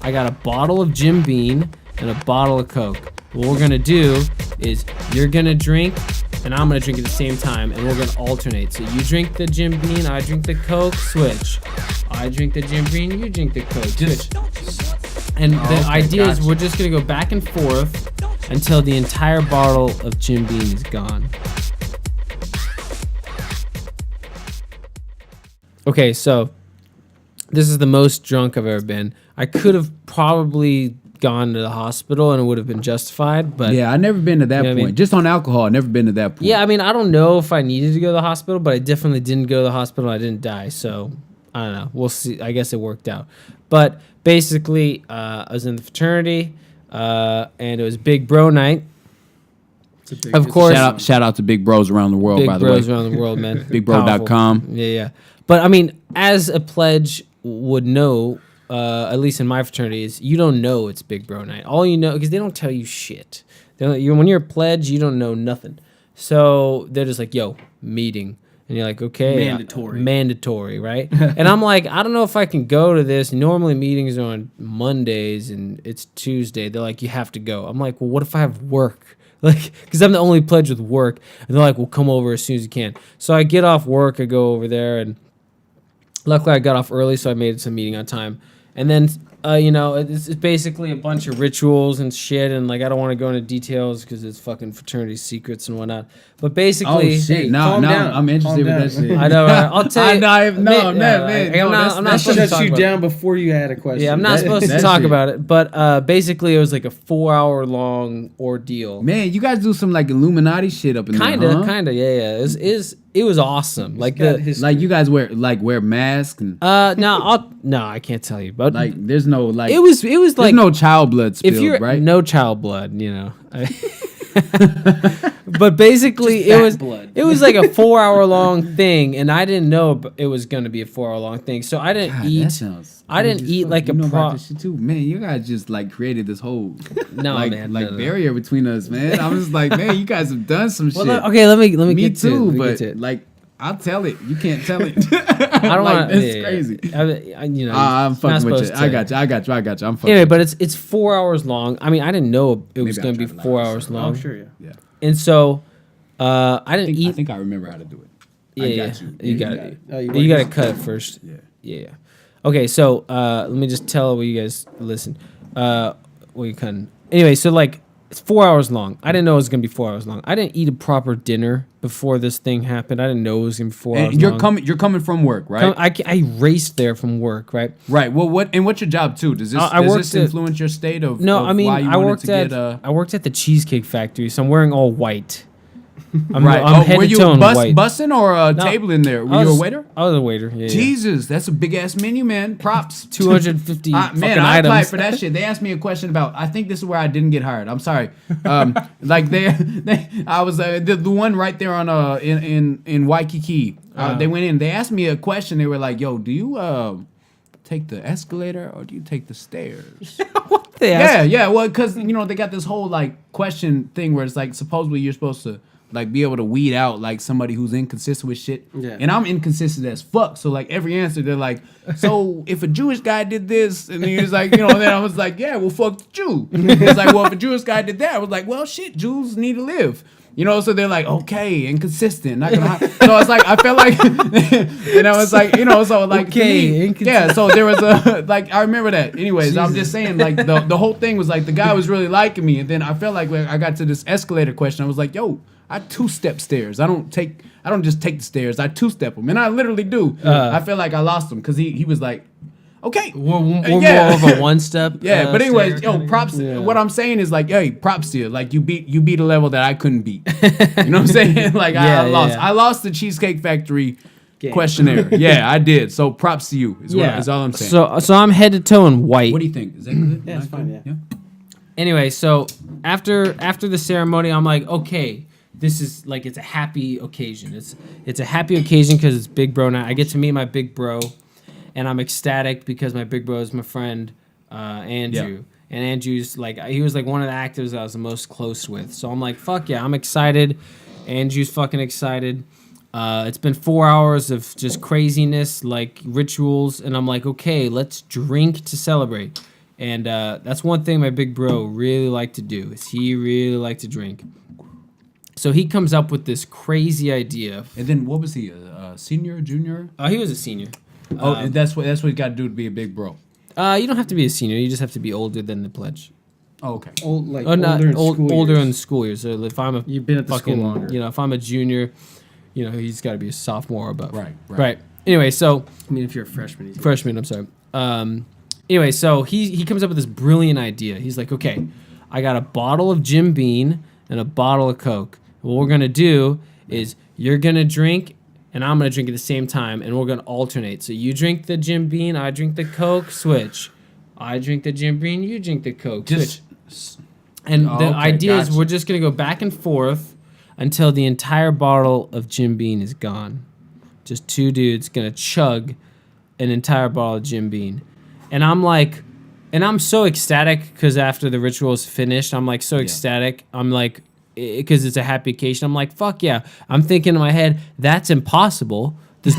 I got a bottle of Jim Beam and a bottle of Coke. What we're gonna do is you're gonna drink and I'm gonna drink at the same time, and we're gonna alternate. So you drink the Jim Beam, I drink the Coke, switch. I drink the Jim Beam, you drink the Coke, switch. And the idea is we're just gonna go back and forth until the entire bottle of Jim Beam is gone. Okay, so this is the most drunk I've ever been. I could have probably gone to the hospital and it would have been justified, but yeah, I've never been to that point. I mean? Just on alcohol, I've never been to that point. Yeah, I mean, I don't know if I needed to go to the hospital, but I definitely didn't go to the hospital. I didn't die, so I don't know. We'll see. I guess it worked out. But basically, I was in the fraternity, and it was Big Bro night. Of course, shout out to big bros around the world. By the way, big bros around the world, man. BigBro.com. Yeah. But I mean, as a pledge would know. At least in my fraternity, is you don't know it's Big Bro night. All you know, because they don't tell you shit. When you're a pledge, you don't know nothing. So they're just like, yo, meeting. And you're like, okay. Mandatory, right? And I'm like, I don't know if I can go to this. Normally meetings are on Mondays and it's Tuesday. They're like, you have to go. I'm like, well, what if I have work? Like, because I'm the only pledge with work. And they're like, well, come over as soon as you can. So I get off work, I go over there, and luckily I got off early, so I made it to the meeting on time. And then, it's basically a bunch of rituals and shit, and like I don't want to go into details because it's fucking fraternity secrets and whatnot. But basically, oh shit, no, I'm interested with that shit. I know. Right? I'll tell you. I'm not supposed to shut you down before you had a question. Yeah, I'm not supposed to talk about it. But basically, it was like a 4-hour long ordeal. Man, you guys do some like Illuminati shit up in there, huh? Kinda, yeah. It was awesome. Like you guys wear masks and. No, I can't tell you. But like, there's no like. It was like there's no child blood spilled, right? No child blood, But basically, it was like a 4-hour long thing, and I didn't know it was going to be a 4-hour long thing, so I didn't eat. I didn't eat like a about this shit too, man. You guys just like created this whole barrier between us, man. I was like, man, you guys have done some shit. Okay, let me Me get too, to it. but like. I'll tell it. You can't tell it. I don't want. It's crazy. I'm fucking with you. I got you. I'm fucking. Anyway, but it's 4 hours long. I mean, I didn't know it was going to be 4 hours long. Oh, sure, yeah. And so, I didn't eat. I think I remember how to do it. Yeah, I got you. You got it. You got to cut it first. Yeah. Okay, so let me just tell what you guys listen. We couldn't. Anyway, so like. It's 4 hours long. I didn't know it was going to be 4 hours long. I didn't eat a proper dinner before this thing happened. I didn't know it was going to be 4 hours long. You're coming from work, right? I raced there from work, right? Right. Well, what's your job too? Does this influence your state of No, I mean, why you I worked at the Cheesecake Factory, so I'm wearing all white. I'm head were you bussing or table in there? Were you a waiter? I was a waiter. Yeah, Jesus, that's a big ass menu, man. Props. 250 fucking man, I items. applied for that shit. They asked me a question about. I think this is where I didn't get hired. I'm sorry. I was the one right there on in Waikiki. They went in. They asked me a question. They were like, "Yo, do you take the escalator or do you take the stairs?" What they asked? Yeah. Well, because they got this whole like question thing where it's like supposedly you're supposed to. Like be able to weed out like somebody who's inconsistent with shit, and I'm inconsistent as fuck. So like every answer they're like, so if a Jewish guy did this, and he was like, then I was like, yeah, well fuck the Jew. It's like, well if a Jewish guy did that, I was like, well shit, Jews need to live. So they're like, okay, inconsistent, not gonna. So it's like I felt like, and I was like, so like, okay, yeah. So there was a like I remember that. Anyways, Jesus. I'm just saying like the whole thing was like the guy was really liking me, and then I felt like when I got to this escalator question, I was like, yo. I 2-step stairs. I don't just take the stairs. I 2-step them, and I literally do. I feel like I lost him because he was like, okay, we're more of a 1-step. Yeah, but anyways, props. Yeah. What I'm saying is like, hey, props to you. Like you beat a level that I couldn't beat. You know what I'm saying? Like I lost. Yeah. I lost the Cheesecake Factory questionnaire. Yeah, I did. So props to you. Is all I'm saying. So I'm head to toe in white. What do you think? Is that good? Yeah, it's fine. Yeah. Anyway, so after the ceremony, I'm like, okay. This is like it's a happy occasion. It's a happy occasion because it's Big Bro night. I get to meet my big bro, and I'm ecstatic because my big bro is my friend Andrew. Yeah. And Andrew's like he was like one of the actors I was the most close with. So I'm like, fuck yeah, I'm excited. Andrew's fucking excited. It's been 4 hours of just craziness, like rituals, and I'm like, okay, let's drink to celebrate. And that's one thing my big bro really liked to do, is he really liked to drink. So he comes up with this crazy idea. And then what was he? A senior, junior? He was a senior. That's what you got to do to be a big bro. You don't have to be a senior. You just have to be older than the pledge. Oh, okay. Older in school years. So if I'm You've been at the school longer. You know, if I'm a junior, you know, he's got to be a sophomore or above. Right. Anyway, so I mean, if you're a freshman, I'm sorry. Anyway, so he comes up with this brilliant idea. He's like, okay, I got a bottle of Jim Beam and a bottle of Coke. What we're gonna do is you're gonna drink and I'm gonna drink at the same time, and we're gonna alternate. So you drink the Jim Beam, I drink the Coke, switch. I drink the Jim Beam, you drink the Coke, switch. And the idea is we're just gonna go back and forth until the entire bottle of Jim Beam is gone. Just two dudes gonna chug an entire bottle of Jim Beam. And I'm like, and I'm so ecstatic because after the ritual is finished, I'm like so ecstatic. I'm like, because it's a happy occasion. I'm like, fuck yeah. I'm thinking in my head, that's impossible. There's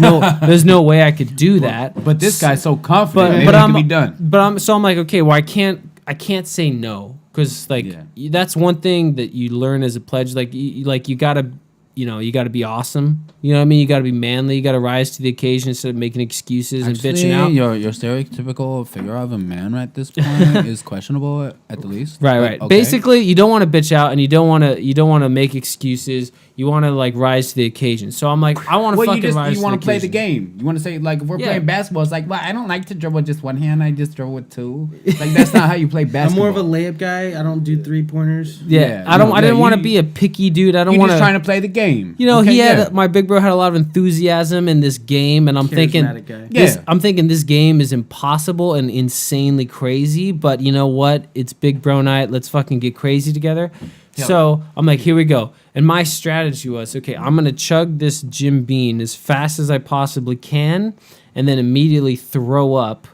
no way I could do that. But this guy's so confident, but it can be done. But I'm like, okay, well I can't say no, because like that's one thing that you learn as a pledge. Like you gotta, you gotta be awesome. You know what I mean? You gotta be manly. You gotta rise to the occasion instead of making excuses and bitching out. Your stereotypical figure of a man at this point is questionable at the least. Right. Okay. Basically, you don't want to bitch out and you don't want to make excuses. You want to like rise to the occasion. So I'm like, I want to fucking rise to the occasion. You want to play the game. You want to say like, if we're playing basketball, it's like, well, I don't like to dribble with just one hand. I just dribble with two. Like that's not how you play basketball. I'm more of a layup guy. I don't do 3-pointers. Yeah. I didn't want to be a picky dude. I don't want to. Just trying to play the game. My big bro had a lot of enthusiasm in this game, and I'm thinking, this game is impossible and insanely crazy. But you know what? It's big bro night. Let's fucking get crazy together. So I'm like, here we go. And my strategy was, okay, I'm going to chug this Jim Beam as fast as I possibly can and then immediately throw up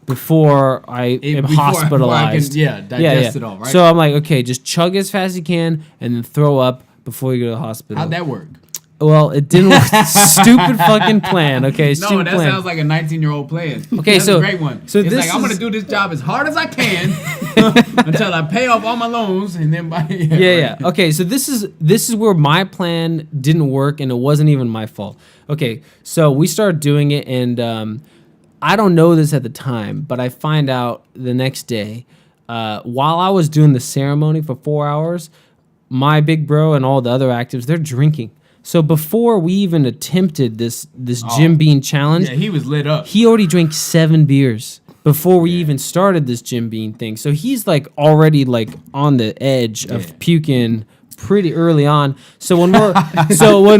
before I am hospitalized. I can, digest it all, right? So I'm like, okay, just chug as fast as you can and then throw up before you go to the hospital. How'd that work? Well, it didn't work. Stupid fucking plan. Okay, no, that sounds like a 19-year-old plan. Okay, that's a great one. So it's like I'm gonna do this job as hard as I can until I pay off all my loans, and then Okay, so this is where my plan didn't work, and it wasn't even my fault. Okay, so we started doing it, and I don't know this at the time, but I find out the next day while I was doing the ceremony for 4 hours. My big bro and all the other actives, they're drinking. So before we even attempted this Jim Beam challenge, he was lit up. He already drank 7 beers before we even started this Jim Beam thing. So he's like already like on the edge of puking pretty early on. So when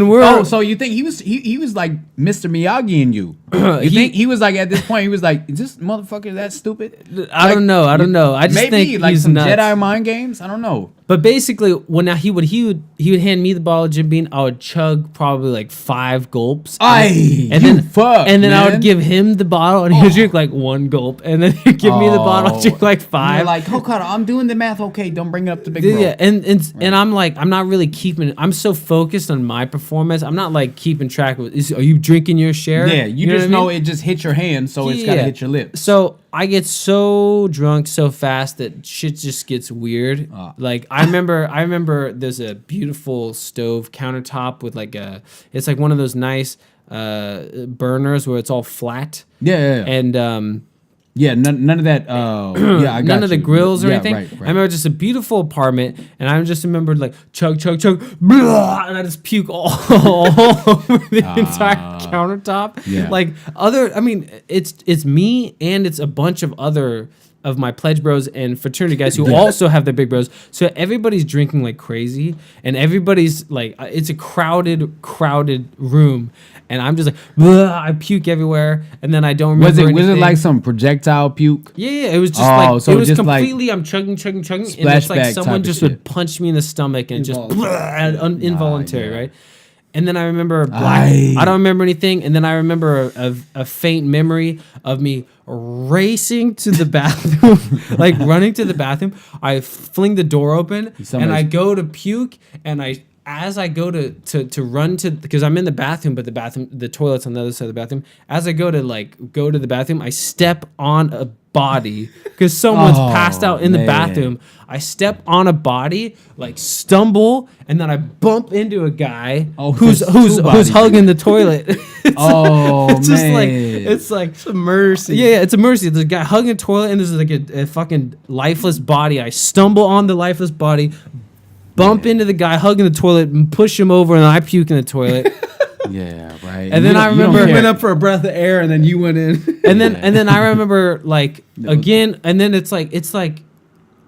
we're so you think he was like Mr. Miyagi in you? You think he was like at this point he was like, is this motherfucker that stupid? I don't know. I just think like he's some nuts. Jedi mind games. I don't know. But basically, when he would hand me the bottle of Jim Beam, I would chug probably like 5 gulps, and then I would give him the bottle, and he would drink like 1 gulp, and then he'd give me the bottle, drink like 5. You're like, Hokkaido, I'm doing the math. Okay, don't bring it up to big bro. Yeah, and I'm like, I'm not really keeping. I'm so focused on my performance. I'm not like keeping track of. Are you drinking your share? Yeah, you just know it just hit your hand, so it's gotta hit your lips. So I get so drunk so fast that shit just gets weird. Like I remember there's a beautiful stove countertop with like it's like one of those nice burners where it's all flat. Yeah. And none of that. None of the grills or anything. Right. I remember just a beautiful apartment, and I just remembered like chug, blah, and I just puke all over the entire countertop. Yeah. Like it's me and it's a bunch of other of my pledge bros and fraternity guys who also have their big bros. So everybody's drinking like crazy, and everybody's like, it's a crowded room, and I'm just like, I puke everywhere, and then I don't remember. Was it like some projectile puke? Yeah, it was just so it was completely. I'm chugging, and it's like someone just would punch me in the stomach and just involuntary, right? And then I remember I don't remember anything. And then I remember a faint memory of me racing to the bathroom, like running to the bathroom. I fling the door open and I go to puke, and I as I go to run to, because I'm in the bathroom, but the toilet's on the other side of the bathroom. As I go to the bathroom, I step on a body because someone's passed out in the bathroom. I step on a body, like stumble, and then I bump into a guy who's hugging the toilet. It's just like it's a mercy. Yeah, it's a mercy. There's a guy hugging a toilet, and there's like a fucking lifeless body. I stumble on the lifeless body, bump into the guy hugging the toilet, and push him over, and then I puke in the toilet. Yeah, right. And then I remember went up for a breath of air, and then you went in. And then I remember like again, and then it's like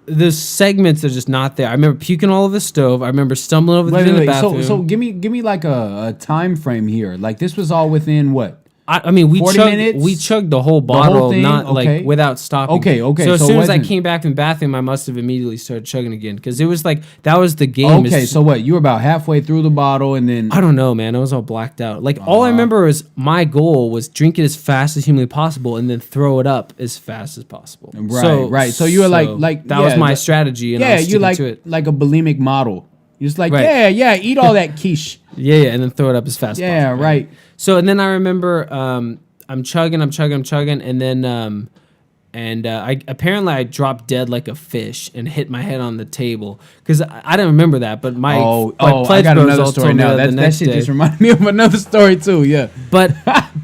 the segments are just not there. I remember puking all over the stove. I remember stumbling over the bathroom. So give me like a time frame here. Like this was all within what? I mean, we 40 minutes? We chugged the whole bottle, thing? not like without stopping. Okay. So as soon as I came back from the bathroom, I must have immediately started chugging again because it was like that was the game. Okay, so what? You were about halfway through the bottle, and then I don't know, man. I was all blacked out. Like all I remember was my goal was drink it as fast as humanly possible, and then throw it up as fast as possible. Right. So you were like that was my strategy, and I was sticking to it. Like a bulimic model. You're just like eat all that quiche. Yeah, and then throw it up as fast as possible. Yeah, right. So and then I remember I'm chugging, and then I dropped dead like a fish and hit my head on the table because I didn't remember that, but my I got another story now. That shit just reminded me of another story too. Yeah, but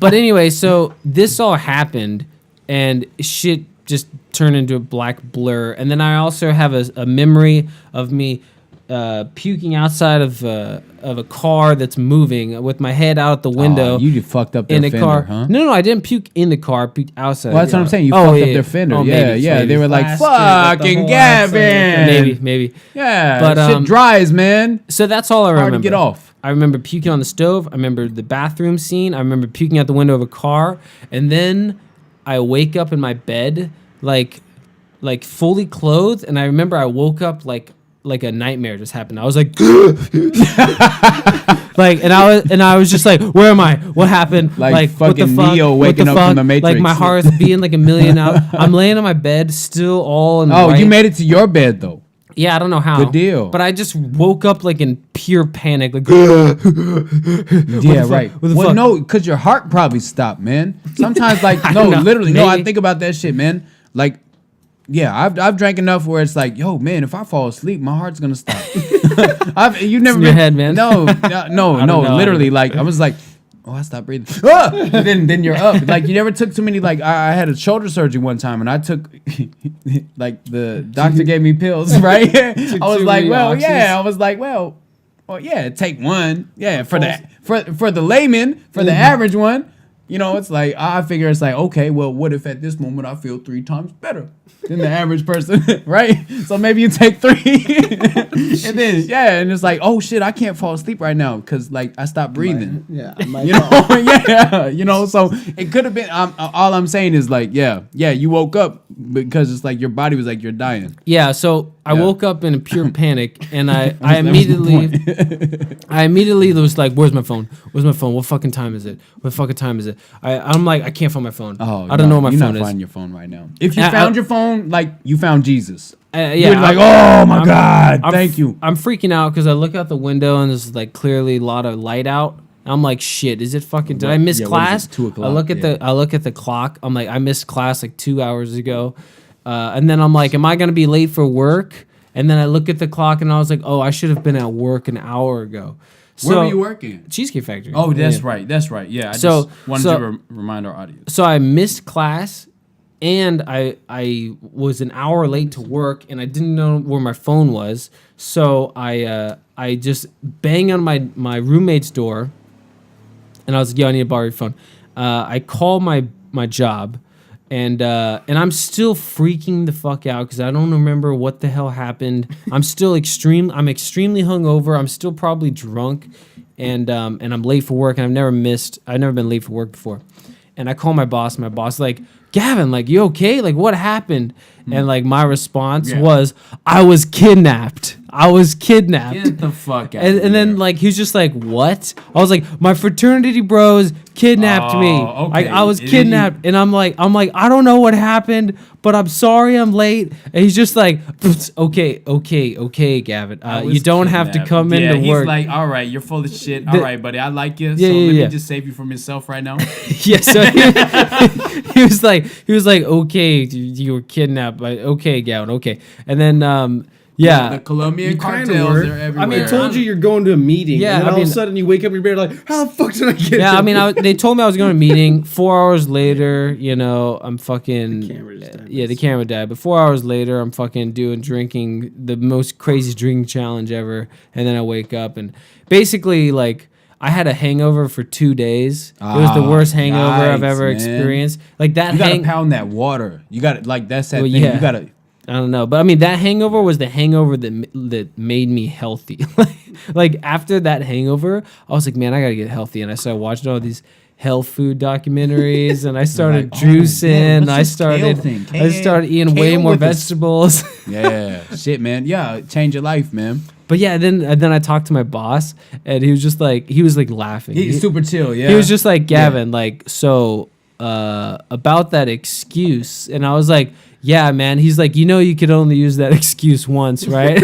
anyway, so this all happened and shit just turned into a black blur, and then I also have a memory of me puking outside of a car that's moving with my head out the window. You fucked up their fender, car. huh? No, I didn't puke in the car. I puked outside. Well, that's what I'm saying. You fucked up their fender. Oh, maybe. They were like, "Fucking Gavin." Maybe. Yeah, but shit dries, man. So that's all I remember. Hard to get off. I remember puking on the stove. I remember the bathroom scene. I remember puking out the window of a car, and then I wake up in my bed, like fully clothed, and I remember I woke up like a nightmare just happened. I was like, and I was just like, where am I? What happened? Like what the fucking fuck? Neo waking up from the Matrix. Like my heart's beating like a million out. I'm laying on my bed, still all in. Oh, white. you made it to your bed though. Yeah, I don't know how. Good deal. But I just woke up like in pure panic, like. Yeah, right. Well, no, because your heart probably stopped, man. Sometimes, like, literally, maybe. No. I think about that shit, man. Like. Yeah, I've drank enough where it's like, yo, man, if I fall asleep, my heart's gonna stop. You've never been in your head, man. No, literally, like I was like, oh, I stopped breathing. then you're up. Like you never took too many. Like I had a shoulder surgery one time, and I took like the doctor gave me pills, right? I was like, well, take one, for the layman, for the average one. You know, it's like, I figure it's like, okay, well, what if at this moment I feel 3 times better than the average person, right? So maybe you take 3. And then, and it's like, oh shit, I can't fall asleep right now because like I stopped breathing. You know, so it could have been, all I'm saying is like, you woke up because it's like your body was like, you're dying. Yeah, so I woke up in a pure panic and I immediately was like, where's my phone? What fucking time is it? I'm like, I can't find my phone. Oh, I don't know where my phone is. You're not finding your phone right now. If you found your phone, like you found Jesus. You're like, oh my God, thank you. I'm freaking out because I look out the window and there's like clearly a lot of light out. I'm like, shit, is it fucking, did I miss class? 2 o'clock. I look at the clock. I'm like, I missed class like 2 hours ago. And then I'm like, am I going to be late for work? And then I look at the clock and I was like, oh, I should have been at work an hour ago. Where were you working? Cheesecake Factory. Oh, that's right. Yeah, I just wanted to remind our audience. So I missed class and I was an hour late to work and I didn't know where my phone was. So I just bang on my roommate's door and I was like, yo, I need to borrow your phone. I call my job. And I'm still freaking the fuck out because I don't remember what the hell happened. I'm extremely hungover. I'm still probably drunk, and I'm late for work. And I've never been late for work before. And I call my boss. My boss like, Gavin, like, you okay? Like, what happened? And like my response was, I was kidnapped. Get the fuck out. And then like he was just like, what? I was like, my fraternity bros kidnapped me. okay. Like I was kidnapped, and I'm like, I don't know what happened, but I'm sorry I'm late. And he's just like, okay, Gavin, you don't have to come into he's work. like, all right, you're full of shit. All right, buddy, I like you. So let me just save you from yourself right now. Yeah, so he was like, okay, you were kidnapped. Okay, Gavin, okay, and then The Colombian cartels, they're everywhere. I mean, I told you you're going to a meeting. Yeah, and then I all of mean- a sudden you wake up in your bed like, how the fuck did I get yeah, here? I mean, they told me I was going to a meeting. 4 hours later, I'm fucking. The camera just died. Yeah, the camera died. But 4 hours later, I'm fucking drinking the most crazy drinking challenge ever, and then I wake up and basically like I had a hangover for 2 days. It was the worst hangover I've ever experienced. Like that. You gotta pound that water. You got to like that's that Well, thing. yeah. You gotta. I don't know, but I mean that hangover was the hangover that made me healthy. Like after that hangover, I was like, man, I gotta get healthy, and I started watching all these health food documentaries, and I started juicing. I started eating way more vegetables. Yeah, shit, man. Yeah, change your life, man. But yeah, then I talked to my boss, and he was like laughing. He's super chill. Yeah, He was just like, Gavin, like, so about that excuse, and I was like, yeah, man. He's like, you could only use that excuse once, right?